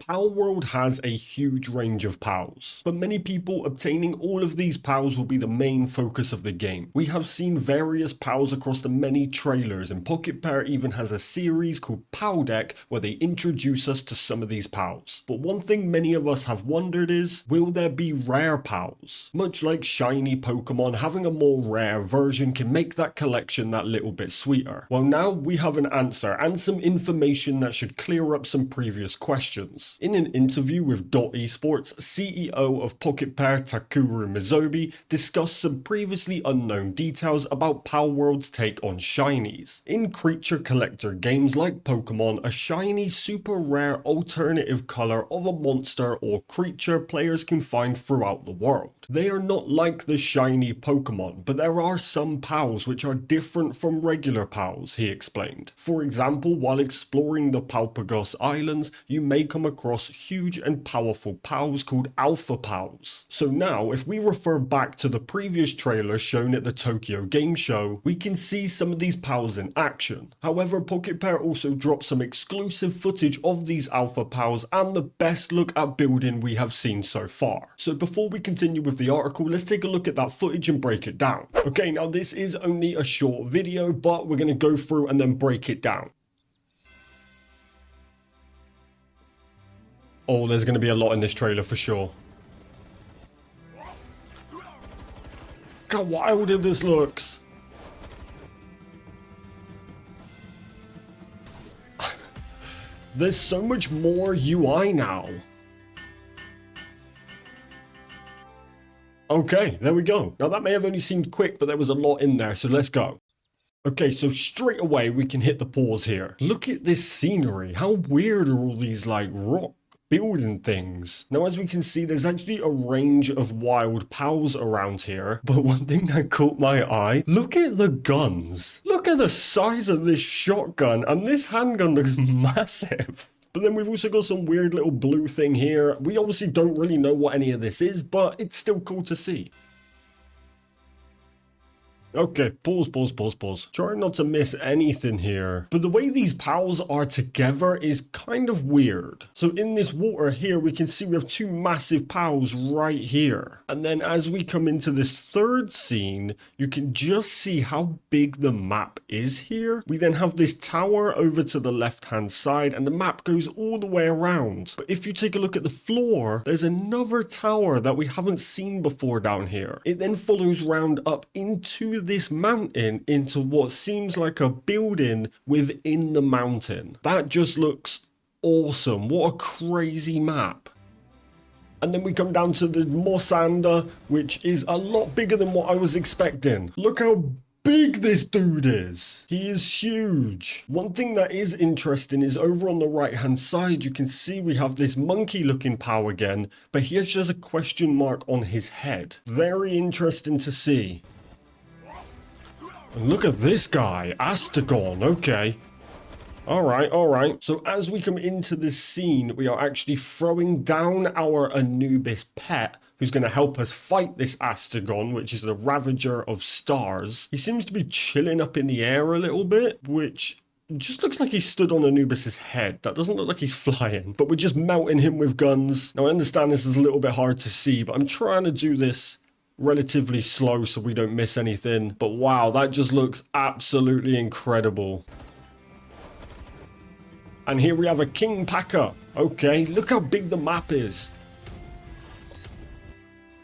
Palworld has a huge range of POWs, but many people obtaining all of these POWs will be the main focus of the game. We have seen various POWs across the many trailers, and Pokémon even has a series called POW Deck where they introduce us to some of these POWs. But one thing many of us have wondered is, will there be rare POWs? Much like shiny Pokemon, having a more rare version can make that collection that little bit sweeter. Well, now we have an answer and some information that should clear up some previous questions. In an interview with Esports, CEO of Pokémon Takuru Mizobi discussed some previously unknown details about Palworld's take on shinies. In creature collector games like Pokemon, a shiny super rare alternative color of a monster or creature players can find throughout the world. They are not like the shiny Pokemon, but there are some POWs which are different from regular POWs, he explained. For example, while exploring the Palpagos Islands, you may come across huge and powerful POWs called Alpha POWs. So now, if we refer back to the previous trailer shown at the Tokyo Game Show, we can see some of these POWs in action. However, Pokémon also dropped some exclusive footage of these Alpha POWs and the best look at building we have seen so far. So before we continue with the article, let's take a look at that footage and break it down. Okay, now this is only a short video, but we're going to go through and then break it down. Oh, there's going to be a lot in this trailer for sure. Look how wild this looks. There's so much more UI now. Okay, there we go. Now that may have only seemed quick, but there was a lot in there, so let's go. Okay, so straight away we can hit the pause here. Look at this scenery. How weird are all these like rock building things? Now as we can see, there's actually a range of wild POWs around here, but one thing that caught my eye, look at the guns. Look at the size of this shotgun, and this handgun looks massive. But then we've also got some weird little blue thing here. We obviously don't really know what any of this is, but it's still cool to see. Okay, pause. Try not to miss anything here. But the way these POWs are together is kind of weird. So in this water here, we can see we have two massive POWs right here. And then as we come into this third scene, you can just see how big the map is here. We then have this tower over to the left-hand side, and the map goes all the way around. But if you take a look at the floor, there's another tower that we haven't seen before down here. It then follows round up into this mountain into what seems like a building within the mountain. That just looks awesome. What a crazy map. And then we come down to the Mossanda, which is a lot bigger than what I was expecting. Look how big this dude is. He is huge. One thing that is interesting is over on the right hand side, you can see we have this monkey looking POW again, but he actually has a question mark on his head. Very interesting to see. And look at this guy, Astagon, okay. Alright. So as we come into this scene, we are actually throwing down our Anubis pet, who's going to help us fight this Astagon, which is the Ravager of Stars. He seems to be chilling up in the air a little bit, which just looks like he stood on Anubis's head. That doesn't look like he's flying, but we're just melting him with guns. Now I understand this is a little bit hard to see, but I'm trying to do this relatively slow so we don't miss anything. But wow, that just looks absolutely incredible. And here we have a King Packer. Okay, look how big the map is.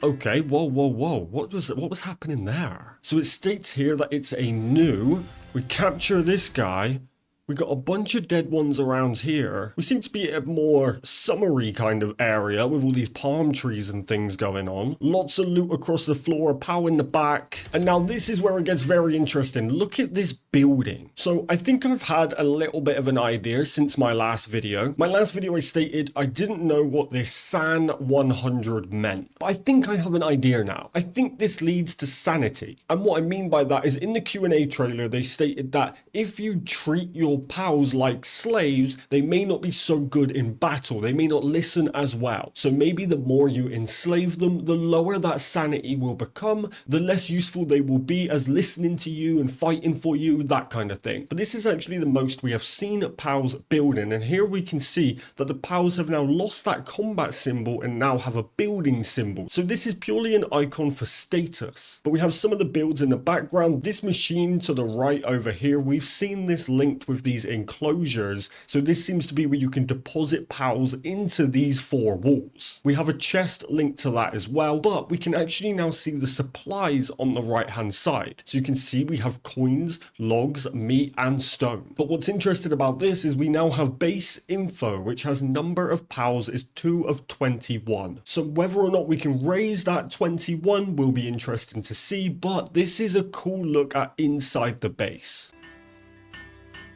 Okay, whoa. What was happening there? So it states here that it's a new. We capture this guy. We got a bunch of dead ones around here. We seem to be at a more summery kind of area with all these palm trees and things going on. Lots of loot across the floor, POW in the back. And now this is where it gets very interesting. Look at this building. So I think I've had a little bit of an idea since my last video. My last video I stated I didn't know what this San 100 meant. But I think I have an idea now. I think this leads to sanity. And what I mean by that is in the Q&A trailer, they stated that if you treat your your pals like slaves, they may not be so good in battle. They may not listen as well. So maybe the more you enslave them, the lower that sanity will become, the less useful they will be as listening to you and fighting for you, that kind of thing. But this is actually the most we have seen pals building, and here we can see that the pals have now lost that combat symbol and now have a building symbol. So this is purely an icon for status. But we have some of the builds in the background. This machine to the right over here, we've seen this linked with these enclosures. So this seems to be where you can deposit pals into these 4 walls. We have a chest linked to that as well, but we can actually now see the supplies on the right hand side. So you can see we have coins, logs, meat and stone. But what's interesting about this is we now have base info, which has number of pals is 2 of 21. So whether or not we can raise that 21 will be interesting to see, but this is a cool look at inside the base.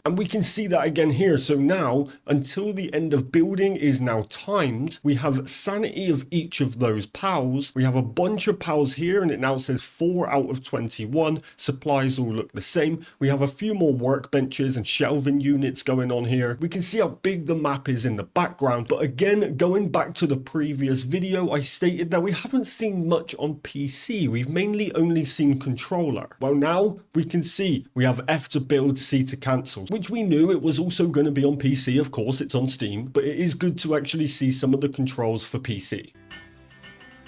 And we can see that again here. So now, until the end of building is now timed, we have sanity of each of those pals. We have a bunch of pals here, and it now says 4 out of 21. Supplies all look the same. We have a few more workbenches and shelving units going on here. We can see how big the map is in the background. But again, going back to the previous video, I stated that we haven't seen much on PC. We've mainly only seen controller. Well, now we can see we have F to build, C to cancel, which we knew it was also going to be on PC. Of course, it's on Steam, but it is good to actually see some of the controls for PC.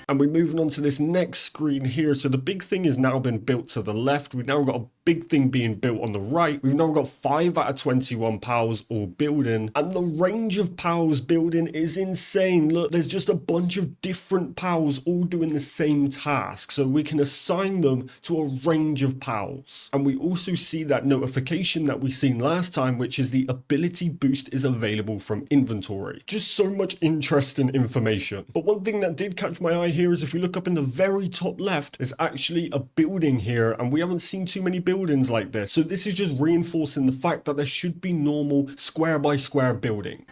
And we're moving on to this next screen here. So the big thing has now been built to the left. We've now got a big thing being built on the right. We've now got 5 out of 21 pals all building, and the range of pals building is insane. Look, there's just a bunch of different pals all doing the same task, so we can assign them to a range of pals. And we also see that notification that we seen last time, which is the ability boost is available from inventory. Just so much interesting information. But one thing that did catch my eye here is if we look up in the very top left, there's actually a building here, and we haven't seen too many buildings like this. So this is just reinforcing the fact that there should be normal square by square building.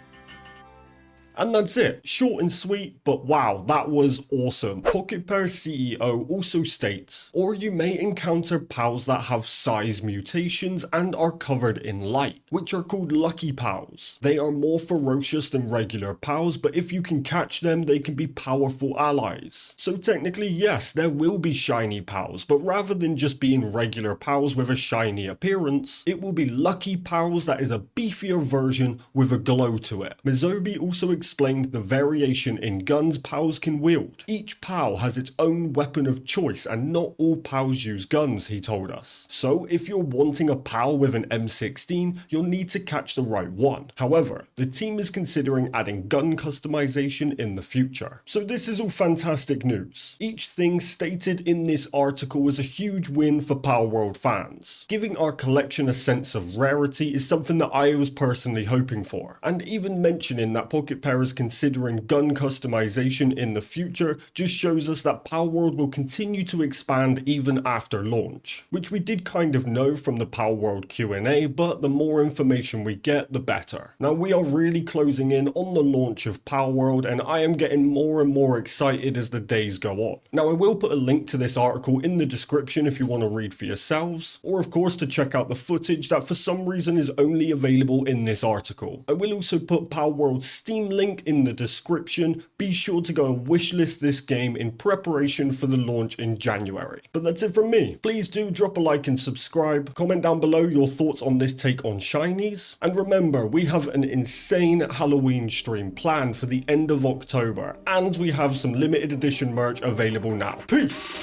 And that's it. Short and sweet, but wow, that was awesome. Pokémon CEO also states, or you may encounter pals that have size mutations and are covered in light, which are called lucky pals. They are more ferocious than regular pals, but if you can catch them, they can be powerful allies. So technically, yes, there will be shiny pals, but rather than just being regular pals with a shiny appearance, it will be lucky pals that is a beefier version with a glow to it. Mizobi also explained the variation in guns pals can wield. Each pal has its own weapon of choice, and not all pals use guns, he told us. So if you're wanting a pal with an M16, you'll need to catch the right one. However, the team is considering adding gun customization in the future. So this is all fantastic news. Each thing stated in this article was a huge win for Palworld fans. Giving our collection a sense of rarity is something that I was personally hoping for, and even mentioning that Pokémon is considering gun customization in the future just shows us that Palworld will continue to expand even after launch, which we did kind of know from the Palworld Q&A, but the more information we get, the better. Now we are really closing in on the launch of Palworld, and I am getting more and more excited as the days go on. Now I will put a link to this article in the description if you want to read for yourselves, or of course to check out the footage that for some reason is only available in this article. I will also put Palworld's Steam link in the description. Be sure to go and wishlist this game in preparation for the launch in January. But that's it from me. Please do drop a like and subscribe. Comment down below your thoughts on this take on shinies. And remember, we have an insane Halloween stream planned for the end of October, and we have some limited edition merch available now. Peace!